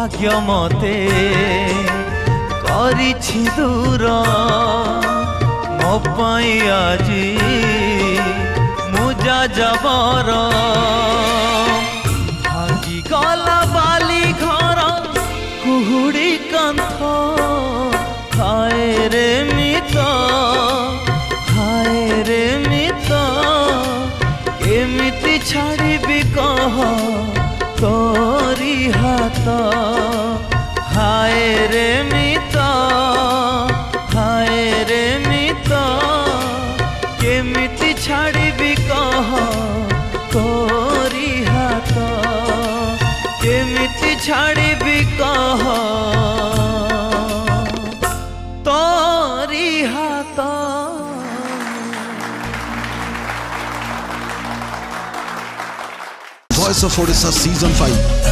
भाग्य मते करिछि दूर मो पाई आजी मुजा जबर भागी गला बाली घर कुहुड़ी कंथ हाय रे मित हाय रे मित केमिति छाड़बी कह तोरी हाथ हाय रे मित हाय रे मित केमिति छाड़बी कह तोरी हाथ केमिति छाड़बी कह तोरी हाथ। Voice of Odisha Season 5